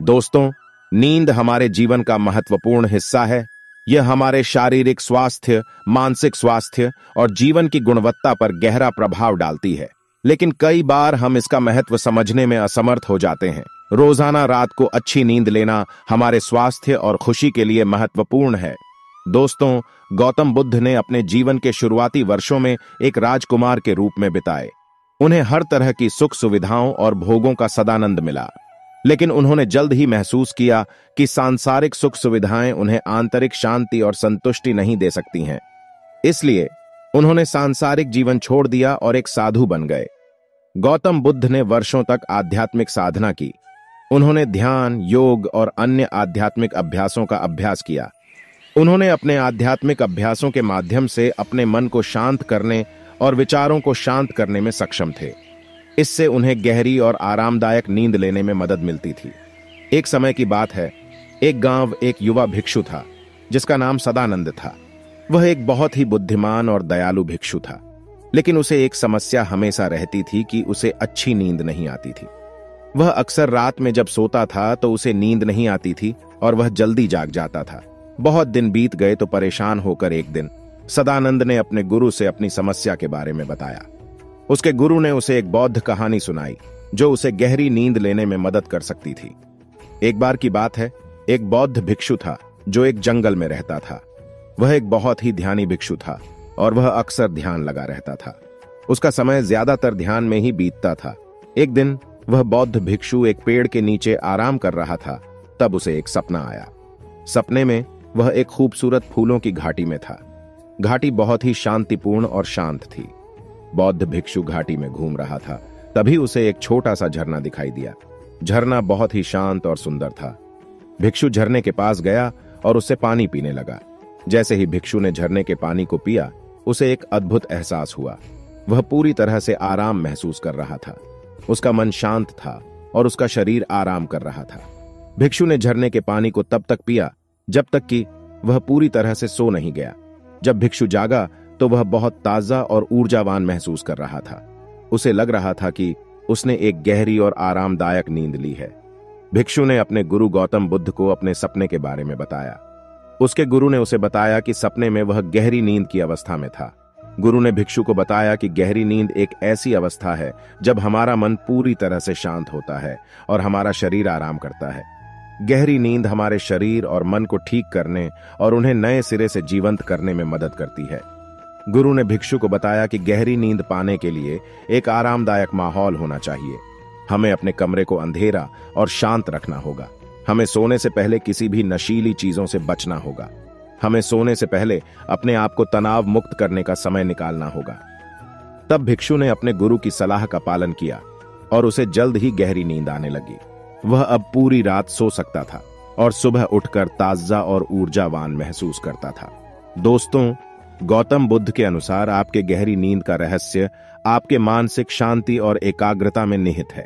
दोस्तों, नींद हमारे जीवन का महत्वपूर्ण हिस्सा है। यह हमारे शारीरिक स्वास्थ्य, मानसिक स्वास्थ्य और जीवन की गुणवत्ता पर गहरा प्रभाव डालती है। लेकिन कई बार हम इसका महत्व समझने में असमर्थ हो जाते हैं। रोजाना रात को अच्छी नींद लेना हमारे स्वास्थ्य और खुशी के लिए महत्वपूर्ण है। दोस्तों, गौतम बुद्ध ने अपने जीवन के शुरुआती वर्षों में एक राजकुमार के रूप में बिताए। उन्हें हर तरह की सुख सुविधाओं और भोगों का सदानंद मिला, लेकिन उन्होंने जल्द ही महसूस किया कि सांसारिक सुख सुविधाएं उन्हें आंतरिक शांति और संतुष्टि नहीं दे सकती हैं। इसलिए उन्होंने सांसारिक जीवन छोड़ दिया और एक साधु बन गए। गौतम बुद्ध ने वर्षों तक आध्यात्मिक साधना की। उन्होंने ध्यान, योग और अन्य आध्यात्मिक अभ्यासों का अभ्यास किया। उन्होंने अपने आध्यात्मिक अभ्यासों के माध्यम से अपने मन को शांत करने और विचारों को शांत करने में सक्षम थे। इससे उन्हें गहरी और आरामदायक नींद लेने में मदद मिलती थी। एक समय की बात है, एक गांव एक युवा भिक्षु था जिसका नाम सदानंद था। वह एक बहुत ही बुद्धिमान और दयालु भिक्षु था, लेकिन उसे एक समस्या हमेशा रहती थी कि उसे अच्छी नींद नहीं आती थी। वह अक्सर रात में जब सोता था तो उसे नींद नहीं आती थी और वह जल्दी जाग जाता था। बहुत दिन बीत गए तो परेशान होकर एक दिन सदानंद ने अपने गुरु से अपनी समस्या के बारे में बताया। उसके गुरु ने उसे एक बौद्ध कहानी सुनाई जो उसे गहरी नींद लेने में मदद कर सकती थी। एक बार की बात है, एक बौद्ध भिक्षु था जो एक जंगल में रहता था। वह एक बहुत ही ध्यानी भिक्षु था और वह अक्सर ध्यान लगा रहता था। उसका समय ज्यादातर ध्यान में ही बीतता था। एक दिन वह बौद्ध भिक्षु एक पेड़ के नीचे आराम कर रहा था, तब उसे एक सपना आया। सपने में वह एक खूबसूरत फूलों की घाटी में था। घाटी बहुत ही शांतिपूर्ण और शांत थी। बौद्ध भिक्षु घाटी में घूम रहा था, तभी उसे एक छोटा सा झरना दिखाई दिया। झरना बहुत ही शांत और सुंदर था। भिक्षु झरने के पास गया और उससे पानी पीने लगा। जैसे ही भिक्षु ने झरने के पानी को पिया, उसे एक अद्भुत एहसास हुआ। वह पूरी तरह से आराम महसूस कर रहा था। उसका मन शांत था और उसका शरीर आराम कर रहा था। भिक्षु ने झरने के पानी को तब तक पिया जब तक कि वह पूरी तरह से सो नहीं गया। जब भिक्षु जागा तो वह बहुत ताजा और ऊर्जावान महसूस कर रहा था। उसे लग रहा था कि उसने एक गहरी और आरामदायक नींद ली है। भिक्षु ने अपने गुरु गौतम बुद्ध को अपने सपने के बारे में बताया। उसके गुरु ने उसे बताया कि सपने में वह गहरी नींद की अवस्था में था। गुरु ने भिक्षु को बताया कि गहरी नींद एक ऐसी अवस्था है जब हमारा मन पूरी तरह से शांत होता है और हमारा शरीर आराम करता है। गहरी नींद हमारे शरीर और मन को ठीक करने और उन्हें नए सिरे से जीवंत करने में मदद करती है। गुरु ने भिक्षु को बताया कि गहरी नींद पाने के लिए एक आरामदायक माहौल होना चाहिए। हमें अपने कमरे को अंधेरा और शांत रखना होगा। हमें सोने से पहले किसी भी नशीली चीजों से बचना होगा। हमें सोने से पहले अपने आप को तनाव मुक्त करने का समय निकालना होगा। तब भिक्षु ने अपने गुरु की सलाह का पालन किया और उसे जल्द ही गहरी नींद आने लगी। वह अब पूरी रात सो सकता था और सुबह उठकर ताजा और ऊर्जावान महसूस करता था। दोस्तों, गौतम बुद्ध के अनुसार आपके गहरी नींद का रहस्य आपके मानसिक शांति और एकाग्रता में निहित है।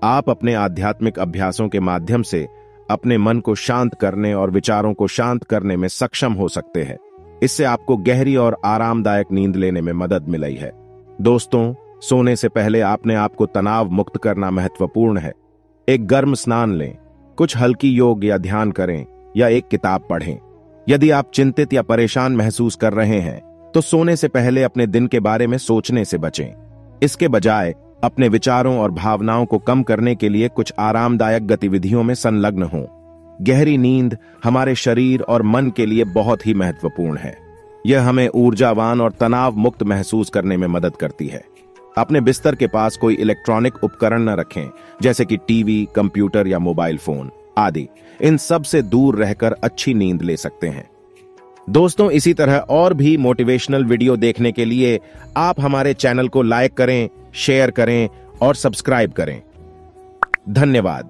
आप अपने आध्यात्मिक अभ्यासों के माध्यम से अपने मन को शांत करने और विचारों को शांत करने में सक्षम हो सकते हैं। इससे आपको गहरी और आरामदायक नींद लेने में मदद मिली है। दोस्तों, सोने से पहले आपने आपको तनाव मुक्त करना महत्वपूर्ण है। एक गर्म स्नान लें, कुछ हल्की योग या ध्यान करें या एक किताब पढ़ें। यदि आप चिंतित या परेशान महसूस कर रहे हैं तो सोने से पहले अपने दिन के बारे में सोचने से बचें। इसके बजाय अपने विचारों और भावनाओं को कम करने के लिए कुछ आरामदायक गतिविधियों में संलग्न हों। गहरी नींद हमारे शरीर और मन के लिए बहुत ही महत्वपूर्ण है। यह हमें ऊर्जावान और तनाव मुक्त महसूस करने में मदद करती है। अपने बिस्तर के पास कोई इलेक्ट्रॉनिक उपकरण न रखें, जैसे कि टीवी, कंप्यूटर या मोबाइल फोन आदि। इन सब से दूर रहकर अच्छी नींद ले सकते हैं। दोस्तों, इसी तरह और भी मोटिवेशनल वीडियो देखने के लिए आप हमारे चैनल को लाइक करें, शेयर करें और सब्सक्राइब करें। धन्यवाद।